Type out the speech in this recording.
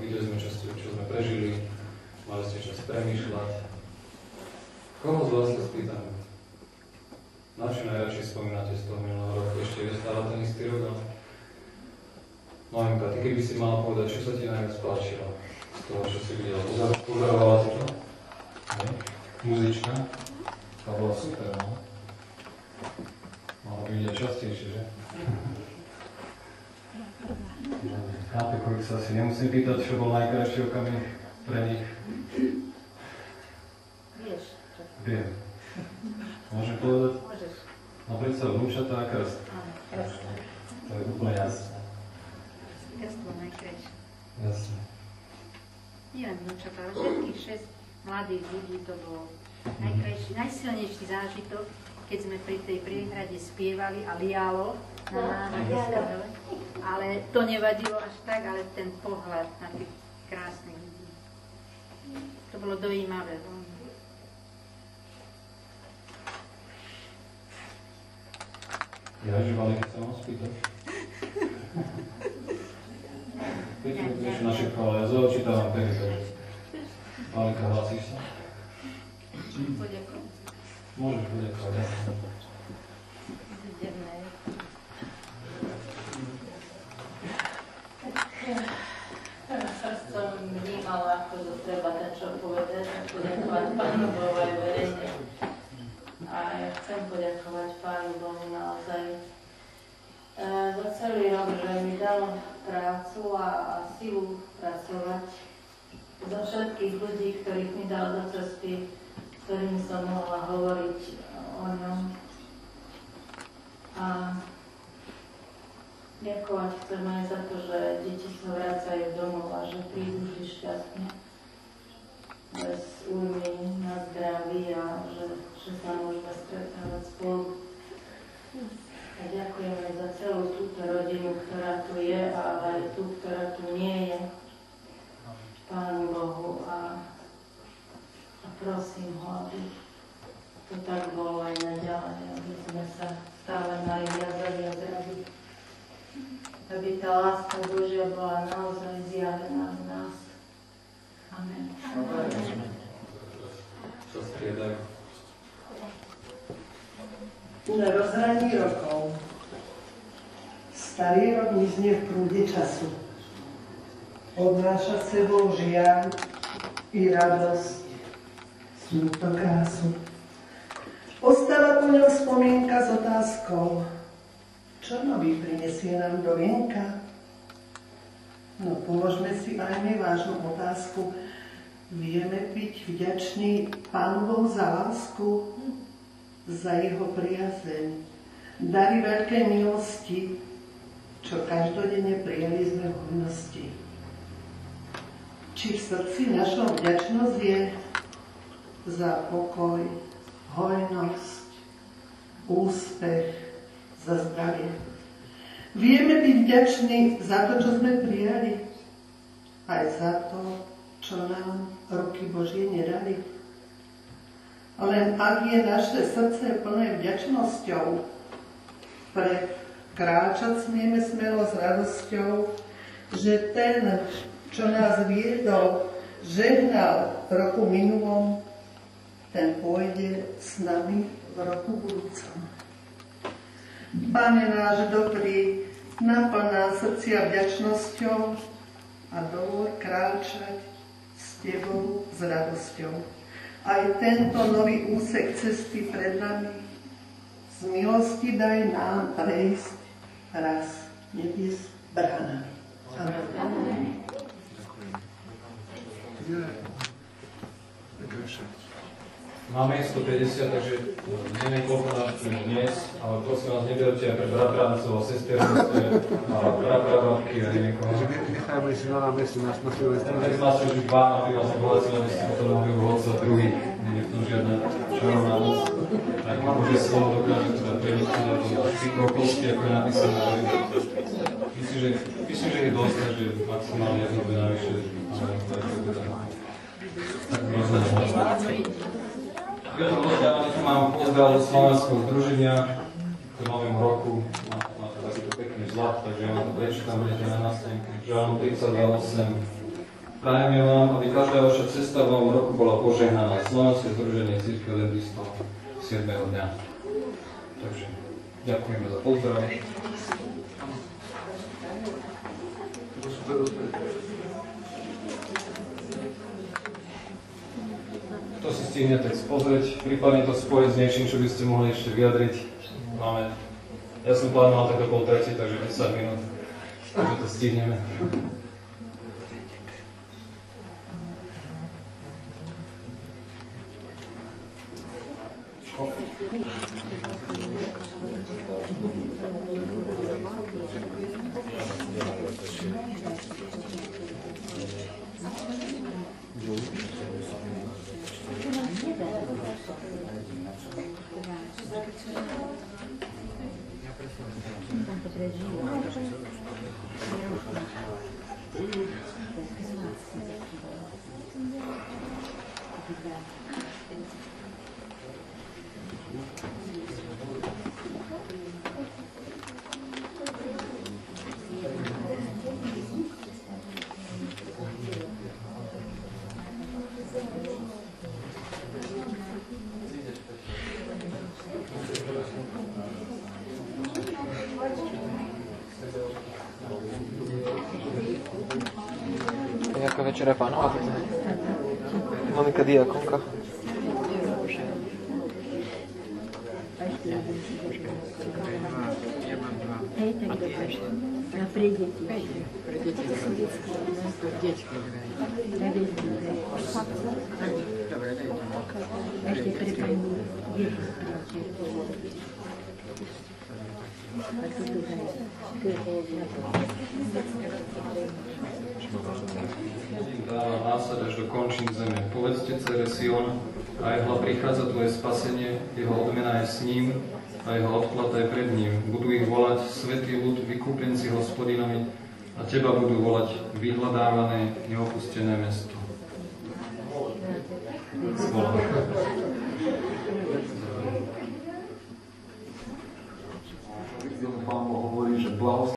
videli sme čo sme prežili, mali ste čas premýšľať. Koho z vás sa spýtam? Na čo najradšej spomínate z toho minulého roku? Ešte je stále ten istý rok? Noémka, ty keby si mala povedať, čo sa ti najviac páčilo z toho, čo si videla? Pozorovala si to? Muzička? To bola super, no? Mala by vidieť častejšie, že? Chápe, koľko sa asi nemusím pýtať, čo bol najkrajší okamih pre nich. Vieš. Viem. Môžem povedať? Môžeš. No predsa vnúčatá a krst. Áno, krst. To je úplne jasné. Krst bol najkrajší. Jasné. Nie len vnúčatá, ale všetkých 6 mladých ľudí to bol najkrajší, najsilnejší zážitok, keď sme pri tej priehrade spievali a lialo na náhľadisku. Ale to nevadilo až tak, ale ten pohľad na tých krásnych ľudí. To bolo dojímavé. Ja, že Valika sa mám spýtať. Viete, naše chvále, ja zaočítavam tedy, takže Valika, hlasíš sa? Poďakujem. Môžeš poďakovať, ja. Teraz som vnímala, ako to treba ten čo povedať, a poďakovať Pánu Bohu aj verejne. A ja chcem poďakovať Pánu Bohu naozaj za celý rok, že mi dal prácu a silu pracovať. Za všetkých ľudí, ktorých mi dal do cesty, s ktorými som mohla hovoriť o ňom. A ďakovať chcem aj za to, že deti sa vracajú domov a že prídu vždy šťastne. Bez újmy na zdraví a že sa môžeme stretávať spolu. A ďakujem aj za celú túto rodinu, ktorá tu je, ale aj tú, ktorá tu nie je. Pánu Bohu a prosím ho, aby to tak bolo aj naďalej, aby sme sa stále mali viac a viac radi. Aby tá láska Božia bola naozaj zjavená v nás. Amen. Čo striedajú? Na rozhraní rokov starý rok mizne v prúde času. Odnáša sebou žiaľ i radosť, smútok krásu. Ostáva po ňom spomienka s otázkou, čo nový prinesie nám do vienka? No položme si aj my vážnu otázku. Vieme byť vďační Pánu Bohu za lásku, za jeho priazeň, dary veľkej milosti, čo každodenne prijali sme v hojnosti. Či v srdci našou vďačnosť je za pokoj, hojnosť, úspech, za zdravie. Vieme byť vďační za to, čo sme prijali, aj za to, čo nám ruky Božie nedali. Len ak je naše srdce plné vďačnosťou, kráčať smieme smelo s radosťou, že ten, čo nás viedol, žehnal v roku minulom, ten pôjde s nami v roku budúcom. Pane náš dobrý, naplná srdcia vďačnosťou a dovol kráčať s Tebou s radosťou. Aj tento nový úsek cesty pred nami z milosti daj nám prejsť raz nebies bránami. Amen. Máme 150, takže neviem, koľko nás tu dnes, ale prosím vás, neberte aj pre bratrancov a sesternice a bratrababky a neviem koho. Nechajme si na námestí na Silvestra. Tak z nás už dva napríklad sa bola celé mestí, to môžu hoca druhý, nie je v tom žiadna čarovná moc. Tak môže slovo dokáže teda preniesť na to špikokolsky, ako je napísané. Myslím, že je dosť, takže maximálne jedno by navyše, ale to je teda tak rozhodne. Ja to rozdávam, tu mám pozdrav do Slovenského združenia k novému roku. Má to takýto pekný zlat, takže ja vám to prečítam, budete na nástenke. Žalm 32:8. Prajeme vám, aby každá vaša cesta v novom roku bola požehnaná. Slovenské združenie Cirkvi Adventistov 7. dňa. Takže ďakujeme za pozdrav. Kto si stihne text pozrieť, prípadne to spojiť s niečím, čo by ste mohli ešte vyjadriť. Ja som plánoval tak do 2:30, takže 10 minút, takže to stihneme. Jaká večera pánova? Monika diakonka. Hej, tak dobre. A pre deti. Pre deti. Dečky. Pre deti. Dobre, ešte pre pani deti. A to tu daj. Dáva násad až do končín zeme. Povedzte cere Sion, aj hla prichádza tvoje spasenie, jeho odmena je s ním, a jeho odplata je pred ním. Budú ich volať svätý ľud, vykúpenci Hospodinovi, a teba budú volať vyhľadávané, neopustené mesto. Zvolám.